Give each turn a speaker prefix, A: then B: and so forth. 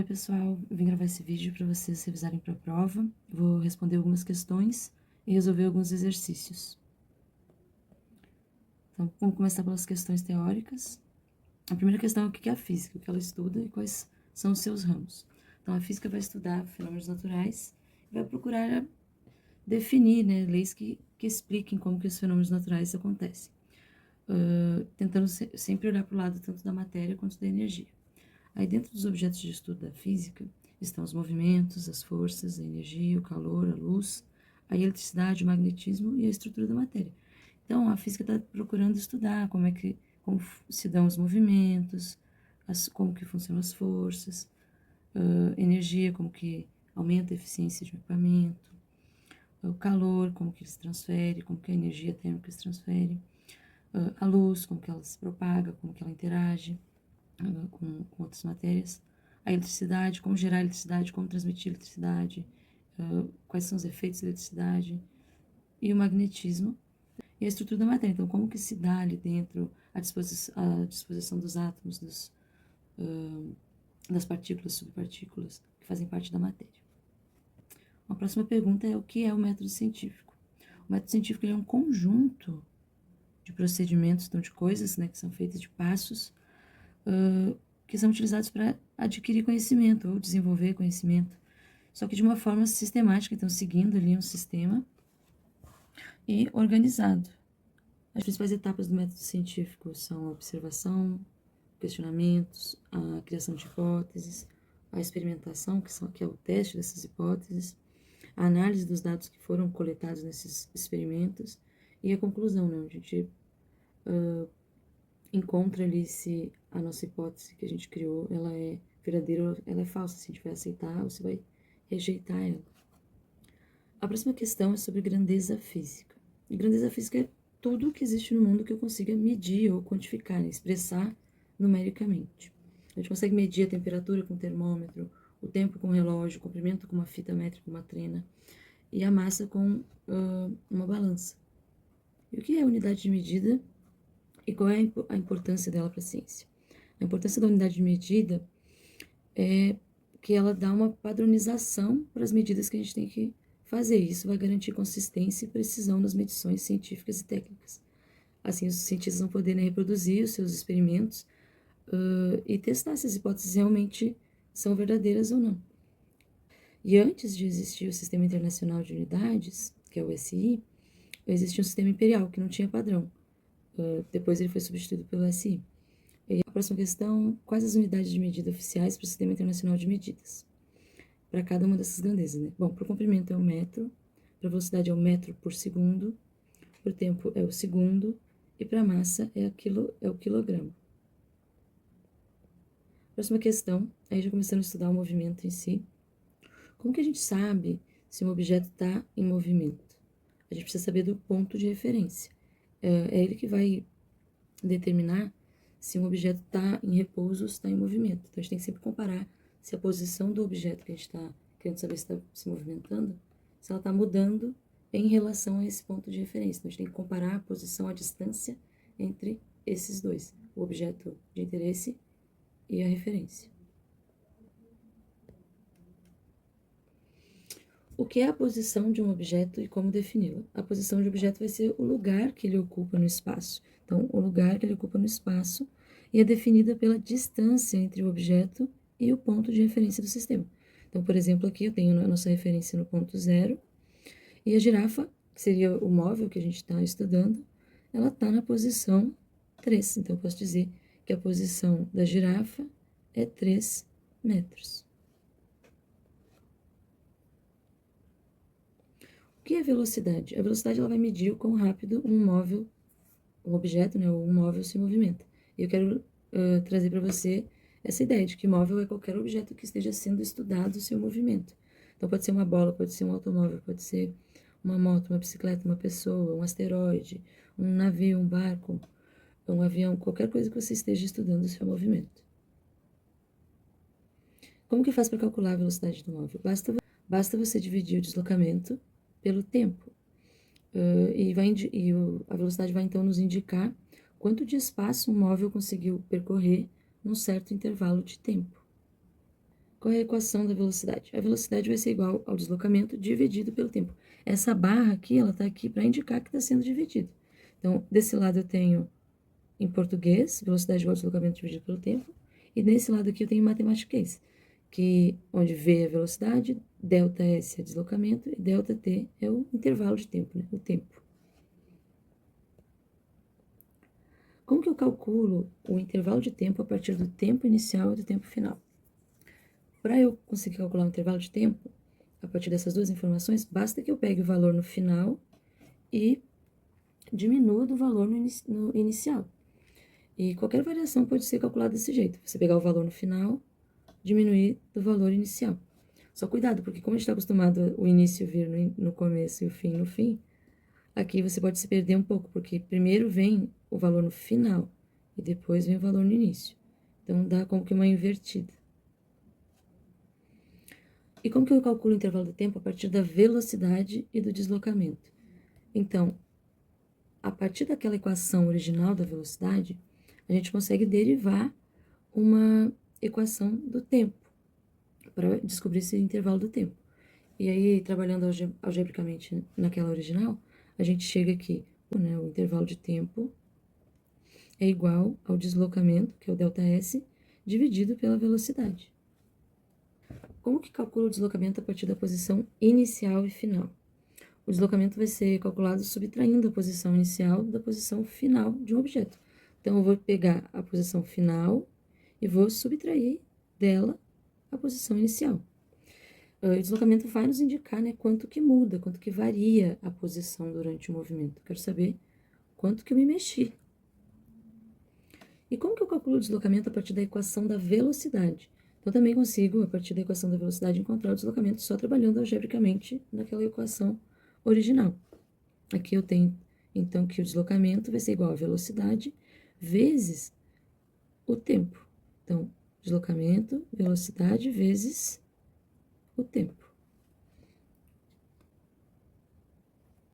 A: Oi pessoal, eu vim gravar esse vídeo para vocês revisarem para a prova. Vou responder algumas questões e resolver alguns exercícios. Então, vamos começar pelas questões teóricas. A primeira questão é o que é a física, o que ela estuda e quais são os seus ramos. Então, a física vai estudar fenômenos naturais e vai procurar definir, leis que expliquem como que os fenômenos naturais acontecem, tentando sempre olhar para o lado tanto da matéria quanto da energia. Aí, dentro dos objetos de estudo da física, estão os movimentos, as forças, a energia, o calor, a luz, a eletricidade, o magnetismo e a estrutura da matéria. Então, a física está procurando estudar como se dão os movimentos, como que funcionam as forças, energia, como que aumenta a eficiência de um equipamento, o calor, como que ele se transfere, como que a energia térmica se transfere, a luz, como que ela se propaga, como que ela interage com outras matérias, a eletricidade, como gerar eletricidade, como transmitir eletricidade, quais são os efeitos da eletricidade, e o magnetismo e a estrutura da matéria. Então, como que se dá ali dentro a disposição dos átomos, das partículas, subpartículas, que fazem parte da matéria. A próxima pergunta é o que é o método científico? O método científico é um conjunto de procedimentos, então de coisas, que são feitas de passos, que são utilizados para adquirir conhecimento ou desenvolver conhecimento, só que de uma forma sistemática, então seguindo ali um sistema e organizado. As principais etapas do método científico são a observação, questionamentos, a criação de hipóteses, a experimentação, que é o teste dessas hipóteses, a análise dos dados que foram coletados nesses experimentos e a conclusão, onde a gente encontra ali se a nossa hipótese que a gente criou, ela é verdadeira ou ela é falsa, se a gente vai aceitar ou se vai rejeitar ela. A próxima questão é sobre grandeza física. E grandeza física é tudo que existe no mundo que eu consiga medir ou quantificar, expressar numericamente. A gente consegue medir a temperatura com termômetro, o tempo com relógio, o comprimento com uma fita métrica, uma trena, e a massa com uma balança. E o que é a unidade de medida e qual é a importância dela para a ciência? A importância da unidade de medida é que ela dá uma padronização para as medidas que a gente tem que fazer. Isso vai garantir consistência e precisão nas medições científicas e técnicas. Assim, os cientistas vão poder reproduzir os seus experimentos e testar se as hipóteses realmente são verdadeiras ou não. E antes de existir o Sistema Internacional de Unidades, que é o SI, existia um sistema imperial que não tinha padrão. Depois ele foi substituído pelo SI. E a próxima questão, quais as unidades de medida oficiais para o Sistema Internacional de Medidas? Para cada uma dessas grandezas, Bom, para o comprimento é o metro, para a velocidade é o metro por segundo, para o tempo é o segundo, e para a massa é o quilograma. Próxima questão, aí já começando a estudar o movimento em si. Como que a gente sabe se um objeto está em movimento? A gente precisa saber do ponto de referência. É ele que vai determinar se um objeto está em repouso ou se está em movimento. Então, a gente tem que sempre comparar se a posição do objeto que a gente está querendo saber se está se movimentando, se ela está mudando em relação a esse ponto de referência. Então, a gente tem que comparar a posição, a distância entre esses dois, o objeto de interesse e a referência. O que é a posição de um objeto e como defini-la? A posição de um objeto vai ser o lugar que ele ocupa no espaço. Então, o lugar que ele ocupa no espaço e é definida pela distância entre o objeto e o ponto de referência do sistema. Então, por exemplo, aqui eu tenho a nossa referência no ponto 0 e a girafa, que seria o móvel que a gente está estudando, ela está na posição 3. Então, eu posso dizer que a posição da girafa é 3 metros. O que é velocidade? A velocidade ela vai medir o quão rápido um objeto, ou um móvel se movimenta. E eu quero trazer para você essa ideia de que móvel é qualquer objeto que esteja sendo estudado o seu movimento. Então, pode ser uma bola, pode ser um automóvel, pode ser uma moto, uma bicicleta, uma pessoa, um asteroide, um navio, um barco, um avião, qualquer coisa que você esteja estudando o seu movimento. Como que faz para calcular a velocidade do móvel? Basta você dividir o deslocamento pelo tempo. A velocidade vai então nos indicar quanto de espaço um móvel conseguiu percorrer num certo intervalo de tempo. qual é a equação da velocidade? A velocidade vai ser igual ao deslocamento dividido pelo tempo. Essa barra aqui, ela está aqui para indicar que está sendo dividido. Então, desse lado eu tenho, em português, velocidade igual ao deslocamento dividido pelo tempo. E nesse lado aqui eu tenho matematiquês, que onde V é a velocidade, delta S é deslocamento e delta T é o intervalo de tempo, né? O tempo. Como que eu calculo o intervalo de tempo a partir do tempo inicial e do tempo final? Para eu conseguir calcular o intervalo de tempo, a partir dessas duas informações, basta que eu pegue o valor no final e diminua do valor no inicial. E qualquer variação pode ser calculada desse jeito. Você pegar o valor no final, diminuir do valor inicial. Só cuidado, porque como a gente está acostumado o início vir no começo e o fim no fim, aqui você pode se perder um pouco, porque primeiro vem o valor no final e depois vem o valor no início. Então, dá como que uma invertida. E como que eu calculo o intervalo do tempo? A partir da velocidade e do deslocamento. Então, a partir daquela equação original da velocidade, a gente consegue derivar uma equação do tempo, para descobrir esse intervalo do tempo. E aí, trabalhando algebricamente naquela original, a gente chega aqui, né, o intervalo de tempo é igual ao deslocamento, que é o ΔS, dividido pela velocidade. Como que calcula o deslocamento a partir da posição inicial e final? O deslocamento vai ser calculado subtraindo a posição inicial da posição final de um objeto. Então, eu vou pegar a posição final e vou subtrair dela a posição inicial. O deslocamento vai nos indicar, né, quanto que muda, quanto que varia a posição durante o movimento. Quero saber quanto que eu me mexi. E como que eu calculo o deslocamento a partir da equação da velocidade? Então, também consigo, a partir da equação da velocidade, encontrar o deslocamento só trabalhando algebricamente naquela equação original. Aqui eu tenho, então, que o deslocamento vai ser igual a velocidade vezes o tempo. Então, deslocamento, velocidade vezes o tempo.